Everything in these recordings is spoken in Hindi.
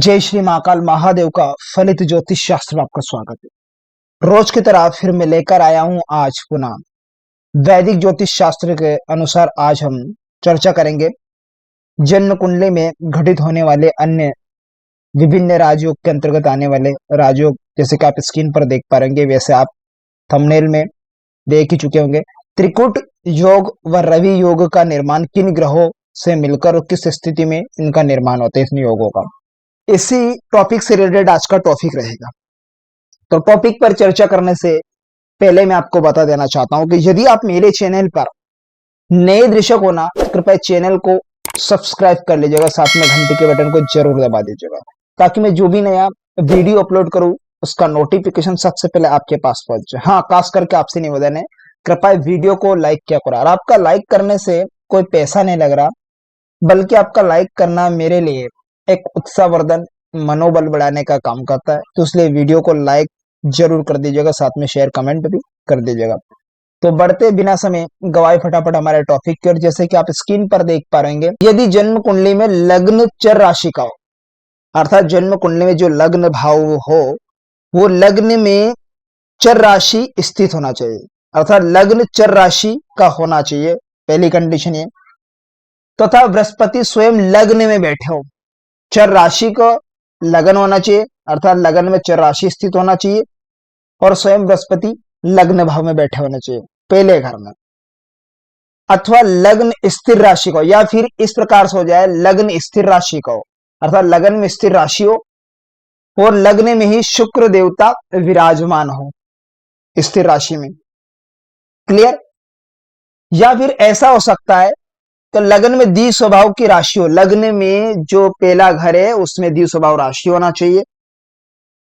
जय श्री महाकाल महादेव का फलित ज्योतिष शास्त्र में आपका स्वागत है। रोज की तरह फिर मैं लेकर आया हूं आज पुनः वैदिक ज्योतिष शास्त्र के अनुसार आज हम चर्चा करेंगे जन्म कुंडली में घटित होने वाले अन्य विभिन्न राजयोग के अंतर्गत आने वाले राजयोग, जैसे कि आप स्क्रीन पर देख पाएंगे, वैसे आप थंबनेल में देख ही चुके होंगे। त्रिकुट योग व रवि योग का निर्माण किन ग्रहों से मिलकर और किस स्थिति में इनका निर्माण होता है, इन योगों का, इसी टॉपिक से रिलेटेड आज का टॉपिक रहेगा। तो टॉपिक पर चर्चा करने से पहले मैं आपको बता देना चाहता हूं कि यदि आप मेरे चैनल पर नए दर्शक होना तो कृपया चैनल को सब्सक्राइब कर लीजिएगा, साथ में घंटी के बटन को जरूर दबा दीजिएगा ताकि मैं जो भी नया वीडियो अपलोड करूं उसका नोटिफिकेशन सबसे पहले आपके पास पहुंच जाए। हाँ, खास करके आपसे निवेदन है, कृपया वीडियो को लाइक किया करो। और आपका लाइक करने से कोई पैसा नहीं लग रहा, बल्कि आपका लाइक करना मेरे लिए एक उत्साहवर्धन, मनोबल बढ़ाने का काम करता है। तो इसलिए वीडियो को लाइक जरूर कर दीजिएगा, साथ में शेयर कमेंट भी कर दीजिएगा। तो बढ़ते बिना समय गवाए फटाफट हमारे टॉपिक की ओर। जैसे कि आप स्क्रीन पर देख पा रहेंगे, यदि जन्म कुंडली में लग्न चर राशि का हो, अर्थात जन्म कुंडली में जो लग्न भाव हो वो लग्न में चर राशि स्थित होना चाहिए, अर्थात लग्न चर राशि का होना चाहिए, पहली कंडीशन ये। तथा बृहस्पति स्वयं लग्न में बैठे हो, चर राशि का लगन होना चाहिए, अर्थात लगन में चर राशि स्थित होना चाहिए, और स्वयं बृहस्पति लग्न भाव में बैठे होने चाहिए पहले घर में। अथवा लग्न स्थिर राशि को, या फिर इस प्रकार से हो जाए लग्न स्थिर राशि को, अर्थात लगन में स्थिर राशि हो और लग्न में ही शुक्र देवता विराजमान हो स्थिर राशि में। क्लियर? या फिर ऐसा हो सकता है तो लग्न में द्वि स्वभाव की राशि हो, लग्न में जो पहला घर है उसमें द्वि स्वभाव राशि होना चाहिए,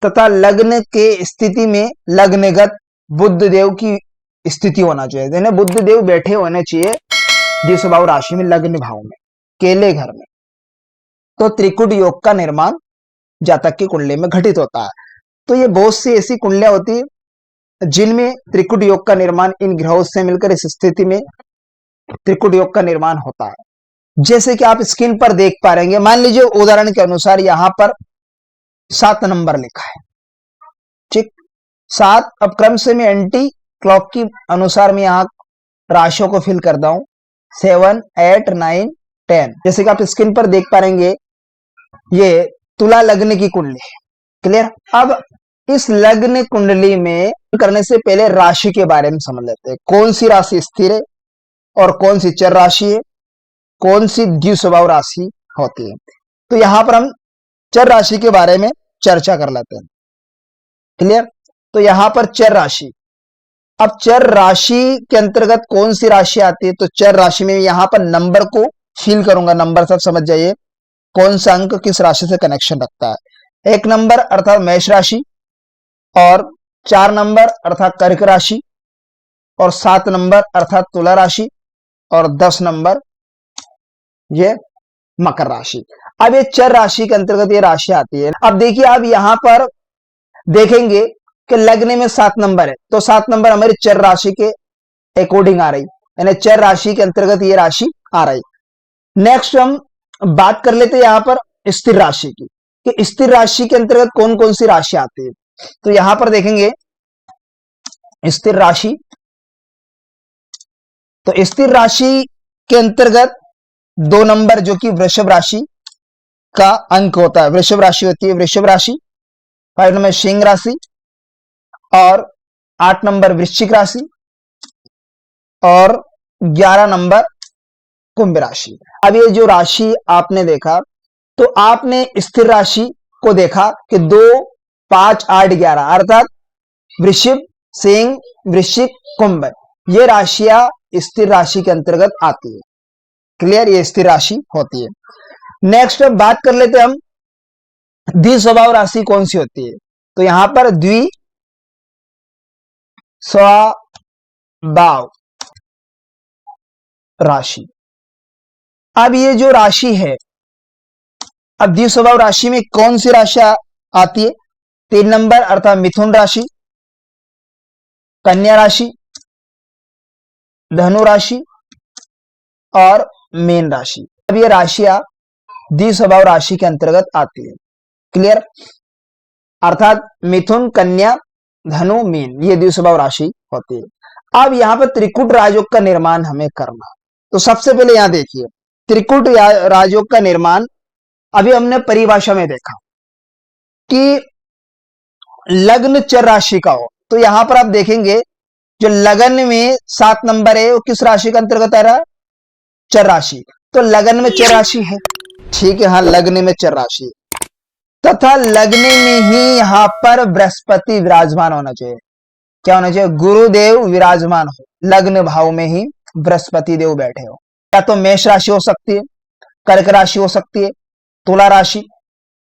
तथा लग्न के स्थिति में लग्नगत बुध देव की स्थिति होना चाहिए, यानी बुध देव बैठे होने चाहिए द्वि स्वभाव राशि में लग्न भाव में केले घर में। तो त्रिकुट योग का निर्माण जातक की कुंडली में घटित होता है। तो ये बहुत सी ऐसी कुंडलियां होती है जिनमें त्रिकुट योग का निर्माण इन ग्रहों से मिलकर इस स्थिति में त्रिकुट योग का निर्माण होता है। जैसे कि आप स्क्रीन पर देख पा रहे हैं, मान लीजिए उदाहरण के अनुसार यहां पर 7 नंबर लिखा है, ठीक, 7। अब क्रम से मैं एंटी क्लॉक की अनुसार मैं यहां राशियों को फिल करता हूं, 7, 8, 9, 10। जैसे कि आप स्क्रीन पर देख पा रहे, ये तुला लग्न की कुंडली है। क्लियर? अब इस लग्न कुंडली में करने से पहले राशि के बारे में समझ लेते हैं, कौन सी राशि स्थिर है और कौन सी चर राशि है, कौन सी द्वि स्वभाव राशि होती है। तो यहां पर हम चर राशि के बारे में चर्चा कर लेते हैं। क्लियर? तो यहां पर चर राशि, अब चर राशि के अंतर्गत कौन सी राशि आती है, तो चर राशि में यहां पर नंबर को फील करूंगा, नंबर सब समझ जाइए कौन सा अंक किस राशि से कनेक्शन रखता है। 1 नंबर अर्थात मेष राशि, और 4 नंबर अर्थात कर्क राशि, और 7 नंबर अर्थात तुला राशि, और 10 नंबर ये मकर राशि। अब ये चर राशि के अंतर्गत ये राशि आती है। अब देखिए, आप यहां पर देखेंगे कि लग्न में 7 नंबर है, तो 7 नंबर हमारी चर राशि के अकॉर्डिंग आ रही, यानी चर राशि के अंतर्गत ये राशि आ रही। नेक्स्ट हम बात कर लेते हैं यहां पर स्थिर राशि की, कि स्थिर राशि के अंतर्गत कौन कौन सी राशि आती है। तो यहां पर देखेंगे स्थिर राशि, तो स्थिर राशि के अंतर्गत 2 नंबर जो कि वृषभ राशि का अंक होता है, वृषभ राशि होती है वृषभ राशि, 5 नंबर सिंह राशि, और 8 नंबर वृश्चिक राशि, और 11 नंबर कुंभ राशि। अब ये जो राशि आपने देखा, तो आपने स्थिर राशि को देखा कि 2, 5, 8, 11 अर्थात वृषभ, सिंह, वृश्चिक, कुंभ, ये राशियां स्थिर राशि के अंतर्गत आती है। क्लियर? ये स्थिर राशि होती है। नेक्स्ट बात कर लेते हम द्वि स्वभाव राशि कौन सी होती है। तो यहां पर द्वि स्वभाव राशि, अब ये जो राशि है, अब द्वि स्वभाव राशि में कौन सी राशि आती है, 3 नंबर अर्थात मिथुन राशि, कन्या राशि, धनु राशि, और मीन राशि। अब ये राशियां द्वि स्वभाव राशि के अंतर्गत आती है। क्लियर। अर्थात मिथुन, कन्या, धनु, मीन ये द्विस्वभाव राशि होती है। अब यहाँ पर त्रिकूट राजयोग का निर्माण हमें करना। तो सबसे पहले यहाँ देखिए, त्रिकूट राजयोग का निर्माण अभी हमने परिभाषा में देखा कि लग्न चर राशि का हो। तो यहां पर आप देखेंगे जो लगन में 7 नंबर है वो किस राशि का अंतर्गत आ रहा है? चर राशि। तो लगन में चर राशि है, ठीक है, हाँ लग्न में चर राशि है। तथा लग्न में ही यहां पर बृहस्पति विराजमान होना चाहिए। क्या होना चाहिए? गुरुदेव विराजमान हो, लग्न भाव में ही बृहस्पति देव बैठे हो। या तो मेष राशि हो सकती है, कर्क राशि हो सकती है, तुला राशि,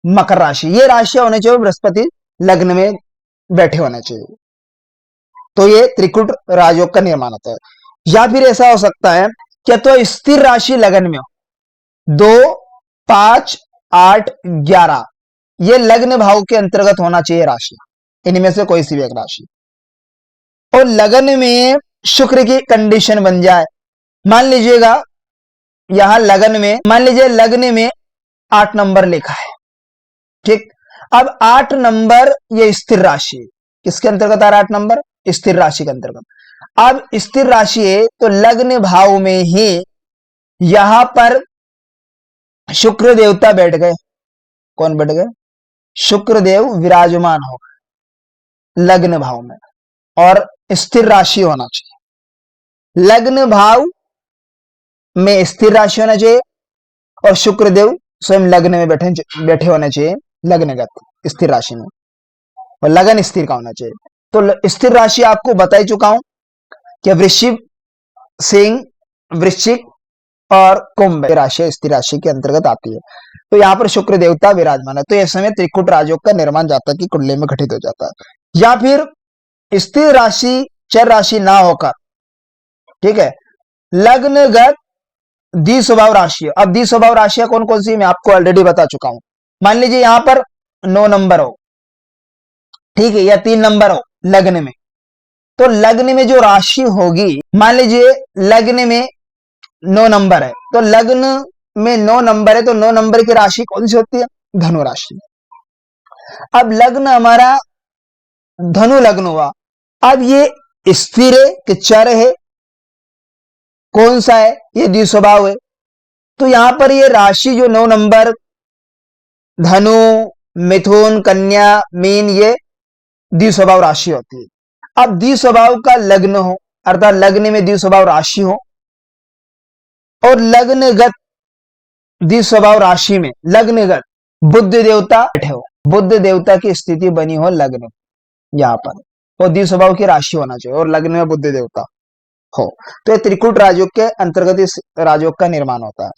मकर राशि, ये राशियां होने चाहिए बृहस्पति लग्न में बैठे होने चाहिए। तो ये त्रिकूट राजयोग का निर्माण होता है। या फिर ऐसा हो सकता है कि तो स्थिर राशि लगन में हो, 2, 5, 8, 11 ये लग्न भाव के अंतर्गत होना चाहिए राशि, इनमें से कोई सी भी एक राशि। और लगन में शुक्र की कंडीशन बन जाए, मान लीजिएगा यहां लगन में, मान लीजिए लग्न में 8 नंबर लिखा है, ठीक। अब 8 नंबर ये स्थिर राशि है, किसके अंतर्गत आ रहा है 8 नंबर? स्थिर राशि के अंतर्गत। अब स्थिर राशि है तो लग्न भाव में ही यहां पर शुक्र देवता बैठ गए। कौन बैठ गए? शुक्र देव विराजमान हो लग्न भाव में, और स्थिर राशि होना चाहिए। लग्न भाव में स्थिर राशि होना चाहिए और शुक्र देव स्वयं लग्न में बैठे होने चाहिए, लग्नगत स्थिर राशि में, और लगन स्थिर का होना चाहिए। तो स्थिर राशि आपको बता ही चुका हूं कि वृश्चिक, सिंह, वृश्चिक और कुंभ राशि स्थिर राशि के अंतर्गत आती है। तो यहाँ पर शुक्र देवता विराजमान है, तो इस समय त्रिकूट राजयोग का निर्माण जातक की कुंडली में घटित हो जाता है। या फिर स्थिर राशि चर राशि ना होकर, ठीक है, लग्नगत द्विस्वभाव राशि। अब द्विस्वभाव राशियां कौन कौन सी मैं आपको ऑलरेडी बता चुका हूं। मान लीजिए यहां पर 9 नंबर हो, ठीक है, या 3 नंबर हो लग्न में, तो लग्न में जो राशि होगी, मान लीजिए लग्न में 9 नंबर है, तो लग्न में 9 नंबर है, तो 9 नंबर की राशि कौन सी होती है? धनु राशि। अब लग्न हमारा धनु लग्न हुआ। अब ये स्थिर है कि चर है, कौन सा है? ये द्विस्वभाव है। तो यहां पर ये राशि जो 9 नंबर धनु, मिथुन, कन्या, मीन ये द्विस्वभाव राशि होती है। अब द्विस्वभाव का लग्न हो, अर्थात लग्न में द्विस्वभाव राशि हो, और लग्नगत द्विस्वभाव राशि में लग्नगत बुध देवता बैठे हो, बुध देवता की स्थिति बनी हो लग्न यहां पर, वो द्विस्वभाव की राशि होना चाहिए और लग्न में बुध देवता हो, तो ये त्रिकूट राजयोग के अंतर्गत इस राजयोग का निर्माण होता है।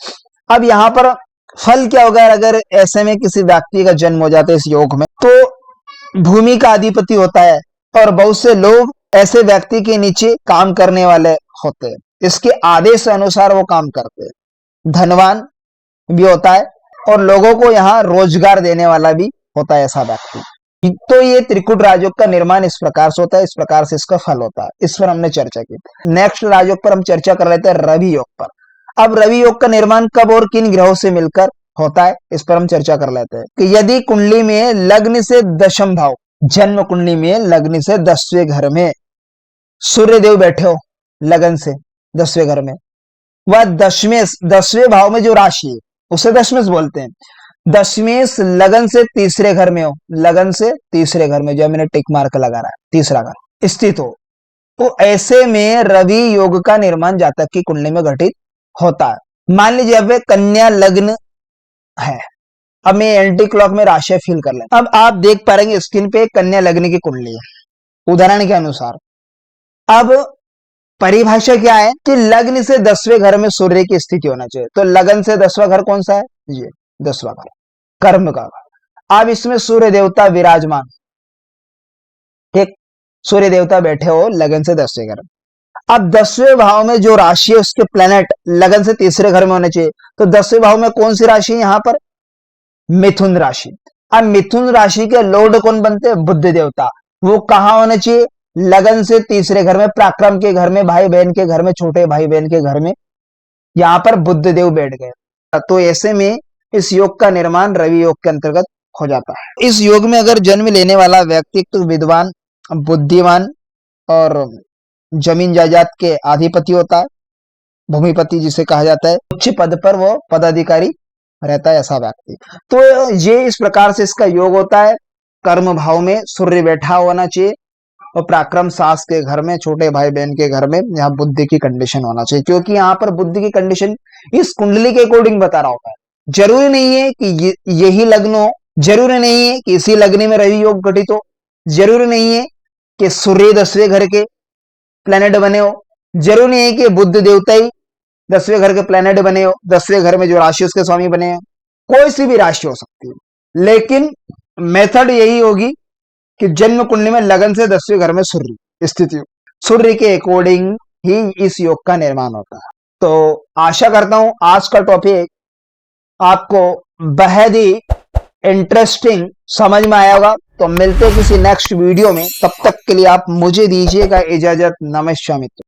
अब यहां पर फल क्या होगा? अगर ऐसे में किसी व्यक्ति का जन्म हो जाता है इस योग में, तो भूमि का अधिपति होता है और बहुत से लोग ऐसे व्यक्ति के नीचे काम करने वाले होते हैं, इसके आदेश अनुसार वो काम करते हैं। धनवान भी होता है और लोगों को यहाँ रोजगार देने वाला भी होता है ऐसा व्यक्ति। तो ये त्रिकूट राजयोग का निर्माण इस प्रकार से होता है, इस प्रकार से इसका फल होता है। इस पर हमने चर्चा की। नेक्स्ट राजयोग पर हम चर्चा कर लेते हैं रवि योग पर। अब रवि योग का निर्माण कब और किन ग्रहों से मिलकर होता है, इस पर हम चर्चा कर लेते हैं कि यदि कुंडली में लग्न से दशम भाव, जन्म कुंडली में लग्न से 10वें घर में सूर्य देव बैठे हो लगन से 10वें घर में, वह 10वें भाव में जो राशि है उसे दशमेश बोलते हैं। दशमेश लगन से तीसरे घर में हो, लगन से तीसरे घर में, जो मैंने टिक मार्क लगा रहा है, तीसरा घर स्थित हो, तो ऐसे में रवि योग का निर्माण जातक की कुंडली में घटित होता है। मान लीजिए अब कन्या लग्न है, अब मैं एंटी क्लॉक में राशि फिल कर लें। अब आप देख पाएंगे स्क्रीन पे कन्या लग्न की कुंडली है उदाहरण के अनुसार। अब परिभाषा क्या है कि लग्न से 10वें घर में सूर्य की स्थिति होना चाहिए। तो लगन से 10वां घर कौन सा है? ये 10वां घर, कर्म का घर। अब इसमें सूर्य देवता विराजमान, ठीक, सूर्य देवता बैठे हो लगन से 10वें घर। अब 10वें भाव में जो राशि है उसके प्लेनेट लगन से तीसरे घर में होने चाहिए। तो 10वें भाव में कौन सी राशि है यहां पर? मिथुन राशि। अब मिथुन राशि के लॉर्ड कौन बनते हैं? बुध देवता। वो कहां होने चाहिए? लगन से तीसरे घर में, पराक्रम के घर में, भाई बहन के घर में, छोटे भाई बहन के घर में, यहां पर बुध देव बैठ गए। तो ऐसे में इस योग का निर्माण रवि योग के अंतर्गत हो जाता है। इस योग में अगर जन्म लेने वाला व्यक्ति तो विद्वान, बुद्धिमान और जमीन जायदाद के अधिपति होता है, भूमिपति जिसे कहा जाता है, उच्च पद पर वो पदाधिकारी रहता है ऐसा व्यक्ति। तो ये इस प्रकार से इसका योग होता है। कर्म भाव में सूर्य बैठा होना चाहिए और पराक्रम सास के घर में, छोटे भाई बहन के घर में, यहाँ बुद्धि की कंडीशन होना चाहिए, क्योंकि यहाँ पर बुद्धि की कंडीशन इस कुंडली के अकॉर्डिंग बता रहा होता है। जरूरी नहीं है कि यही लग्न हो, जरूरी नहीं है कि इसी लग्न में रवि योग घटित हो, जरूरी नहीं है कि सूर्य 10वें घर के प्लेनेट बने हो, जरूरी नहीं है कि बुद्ध देवता ही 10वें घर के प्लेनेट बने हो, 10वें घर में जो राशि उसके स्वामी बने हो, कोई सी भी राशि हो सकती है, लेकिन मेथड यही होगी कि जन्म कुंडली में लगन से 10वें घर में सूर्य स्थिति हो, सूर्य के अकॉर्डिंग ही इस योग का निर्माण होता है। तो आशा करता हूं आज का टॉपिक आपको बेहद ही इंटरेस्टिंग समझ में आया होगा। तो मिलते हैं किसी नेक्स्ट वीडियो में, तब तक के लिए आप मुझे दीजिएगा इजाजत। नमस्कार मित्रों।